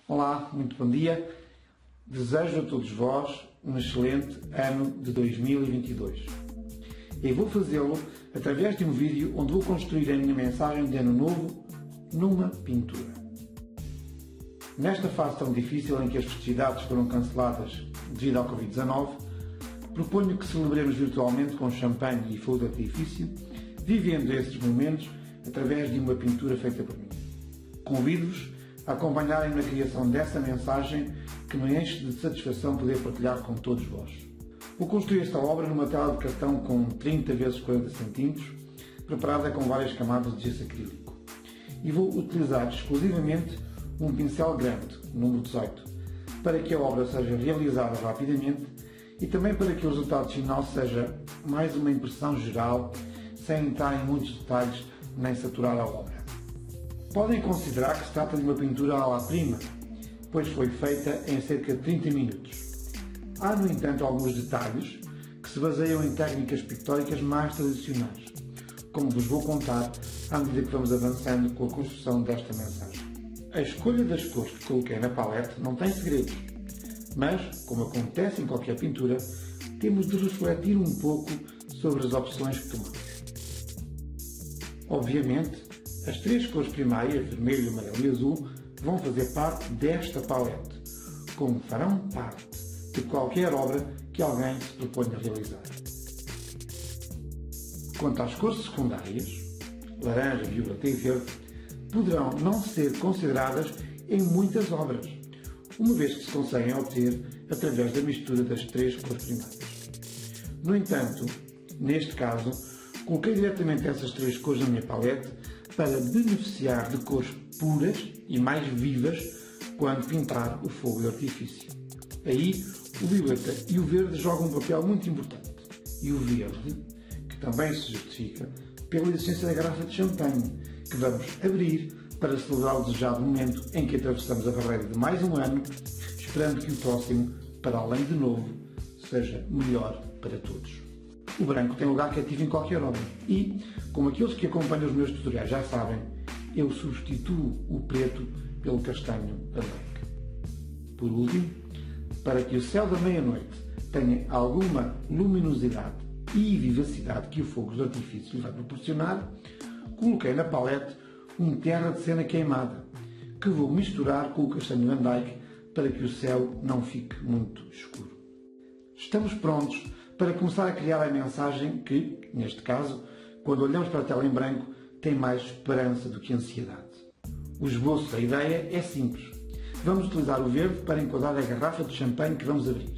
Olá, muito bom dia. Desejo a todos vós um excelente ano de 2022. E vou fazê-lo através de um vídeo onde vou construir a minha mensagem de ano novo numa pintura. Nesta fase tão difícil em que as festividades foram canceladas devido ao Covid-19, proponho que celebremos virtualmente com champanhe e fogo de artifício, vivendo esses momentos através de uma pintura feita por mim. Convido-vos a acompanharem na criação dessa mensagem que me enche de satisfação poder partilhar com todos vós. Vou construir esta obra numa tela de cartão com 30 × 40 cm, preparada com várias camadas de gesso acrílico. E vou utilizar exclusivamente um pincel grande, número 18, para que a obra seja realizada rapidamente e também para que o resultado final seja mais uma impressão geral, sem entrar em muitos detalhes nem saturar a obra. Podem considerar que se trata de uma pintura à la prima, pois foi feita em cerca de 30 minutos. Há, no entanto, alguns detalhes que se baseiam em técnicas pictóricas mais tradicionais, como vos vou contar à medida que vamos avançando com a construção desta mensagem. A escolha das cores que coloquei na palete não tem segredos, mas, como acontece em qualquer pintura, temos de refletir um pouco sobre as opções que tomamos. Obviamente, as três cores primárias, vermelho, amarelo e azul, vão fazer parte desta palete, como farão parte de qualquer obra que alguém se proponha realizar. Quanto às cores secundárias, laranja, violeta e verde, poderão não ser consideradas em muitas obras, uma vez que se conseguem obter através da mistura das três cores primárias. No entanto, neste caso, coloquei diretamente essas três cores na minha palete para beneficiar de cores puras e mais vivas quando pintar o fogo de artifício. Aí, o violeta e o verde jogam um papel muito importante. E o verde, que também se justifica pela existência da garrafa de champanhe, que vamos abrir para celebrar o desejado momento em que atravessamos a barreira de mais um ano, esperando que o próximo, para além de novo, seja melhor para todos. O branco tem lugar cativo em qualquer obra e, como aqueles que acompanham os meus tutoriais já sabem, eu substituo o preto pelo castanho alegre. Por último, para que o céu da meia-noite tenha alguma luminosidade e vivacidade que o fogo de artifício lhe vai proporcionar, coloquei na palete um terra de cena queimada, que vou misturar com o castanho Van Dyke para que o céu não fique muito escuro. Estamos prontos para começar a criar a mensagem que, neste caso, quando olhamos para a tela em branco, tem mais esperança do que ansiedade. O esboço da ideia é simples. Vamos utilizar o verde para enquadrar a garrafa de champanhe que vamos abrir,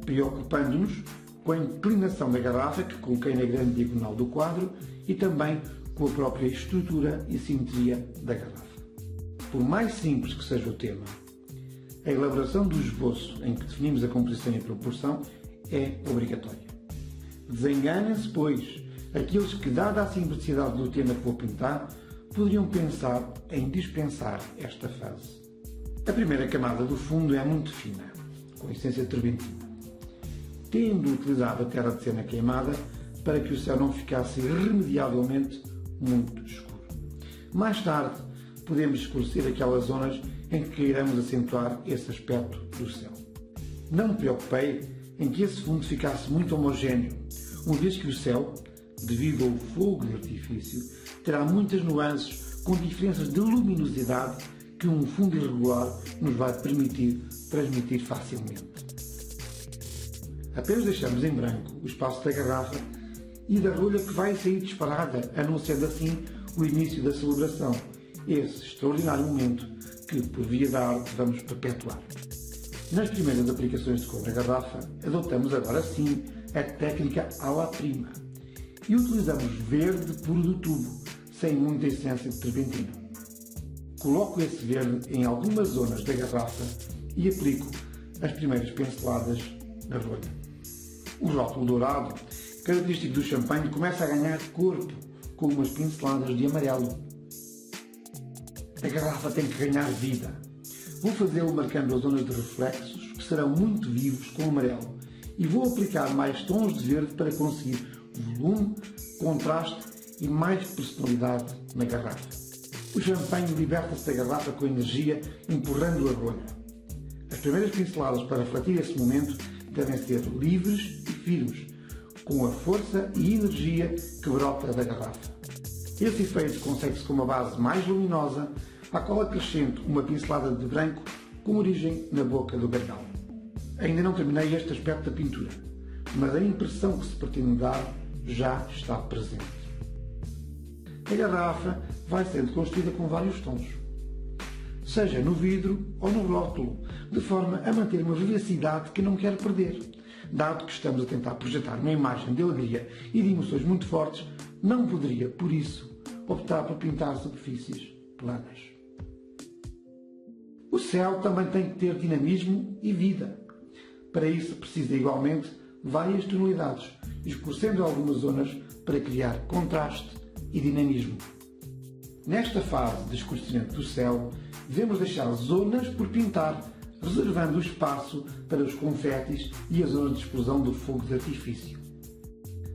preocupando-nos com a inclinação da garrafa que coloquei na grande diagonal do quadro e também com a própria estrutura e simetria da garrafa. Por mais simples que seja o tema, a elaboração do esboço em que definimos a composição e a proporção é obrigatória. Desenganem-se, pois, aqueles que, dada a simplicidade do tema que vou pintar, poderiam pensar em dispensar esta fase. A primeira camada do fundo é muito fina, com essência turbentina, tendo utilizado a terra de cena queimada para que o céu não ficasse irremediavelmente muito escuro. Mais tarde, podemos escurecer aquelas zonas em que queiramos acentuar esse aspecto do céu. Não me preocupei em que esse fundo ficasse muito homogéneo, uma vez que o céu, devido ao fogo de artifício, terá muitas nuances com diferenças de luminosidade que um fundo irregular nos vai permitir transmitir facilmente. Apenas deixamos em branco o espaço da garrafa e da rolha que vai sair disparada, anunciando assim o início da celebração, esse extraordinário momento que, por via da arte, vamos perpetuar. Nas primeiras aplicações de cor na garrafa, adotamos agora sim a técnica à la prima e utilizamos verde puro do tubo, sem muita essência de turbentina. Coloco esse verde em algumas zonas da garrafa e aplico as primeiras pinceladas na rolha. O rótulo dourado, característico do champanhe, começa a ganhar corpo com umas pinceladas de amarelo. A garrafa tem que ganhar vida. Vou fazê-lo marcando as zonas de reflexos, que serão muito vivos com amarelo, e vou aplicar mais tons de verde para conseguir volume, contraste e mais personalidade na garrafa. O champanhe liberta-se da garrafa com energia, empurrando a rolha. As primeiras pinceladas para refletir esse momento devem ser livres e firmes, com a força e energia que brota da garrafa. Esse efeito consegue-se com uma base mais luminosa, à qual acrescento uma pincelada de branco com origem na boca do gargalo. Ainda não terminei este aspecto da pintura, mas a impressão que se pretende dar já está presente. A garrafa vai sendo construída com vários tons, seja no vidro ou no rótulo, de forma a manter uma vivacidade que não quero perder. Dado que estamos a tentar projetar uma imagem de alegria e de emoções muito fortes, não poderia, por isso, optar por pintar superfícies planas. O céu também tem que ter dinamismo e vida. Para isso precisa igualmente várias tonalidades, escurecendo algumas zonas para criar contraste e dinamismo. Nesta fase de escurecimento do céu, devemos deixar zonas por pintar, reservando o espaço para os confetes e as zonas de explosão do fogo de artifício.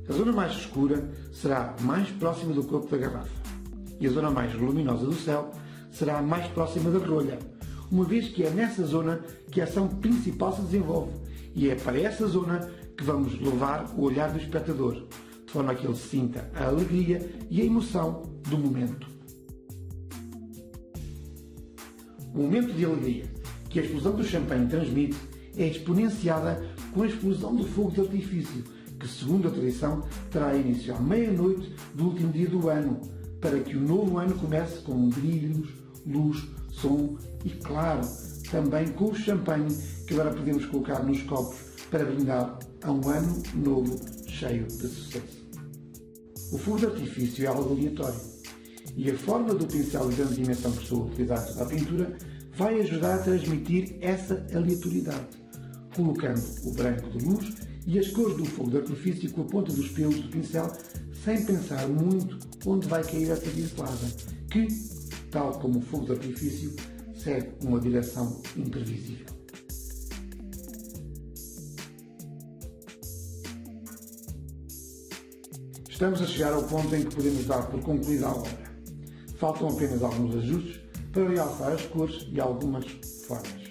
A zona mais escura será mais próxima do corpo da garrafa e a zona mais luminosa do céu será mais próxima da rolha, uma vez que é nessa zona que a ação principal se desenvolve e é para essa zona que vamos levar o olhar do espectador, de forma a que ele sinta a alegria e a emoção do momento. O momento de alegria que a explosão do champanhe transmite é exponenciada com a explosão do fogo de artifício, que, segundo a tradição, terá início à meia-noite do último dia do ano, para que o novo ano comece com brilhos, luz, som e, claro, também com o champanhe que agora podemos colocar nos copos para brindar a um ano novo cheio de sucesso. O fogo de artifício é algo aleatório e a forma do pincel de grande dimensão que estou a utilizar para a pintura vai ajudar a transmitir essa aleatoriedade, colocando o branco de luz e as cores do fogo de artifício com a ponta dos pelos do pincel, sem pensar muito onde vai cair essa pincelada, que, tal como o fogo de artifício, segue uma direção imprevisível. Estamos a chegar ao ponto em que podemos dar por concluída a obra. Faltam apenas alguns ajustes para realçar as cores e algumas formas.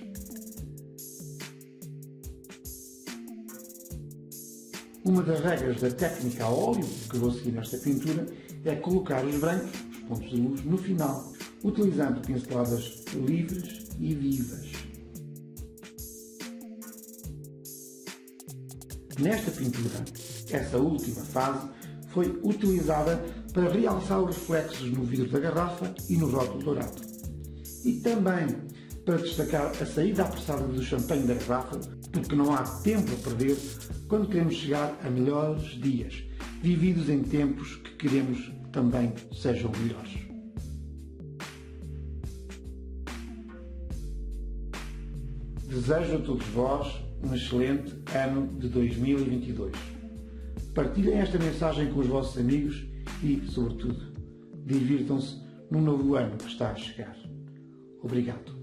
Uma das regras da técnica a óleo que vou seguir nesta pintura é colocar os brancos, os pontos de luz, no final, utilizando pinceladas livres e vivas. Nesta pintura, essa última fase foi utilizada para realçar os reflexos no vidro da garrafa e no rótulo dourado. E também para destacar a saída apressada do champanhe da garrafa, porque não há tempo a perder quando queremos chegar a melhores dias, vividos em tempos que queremos também sejam melhores. Desejo a todos vós um excelente ano de 2022. Partilhem esta mensagem com os vossos amigos e, sobretudo, divirtam-se no novo ano que está a chegar. Obrigado.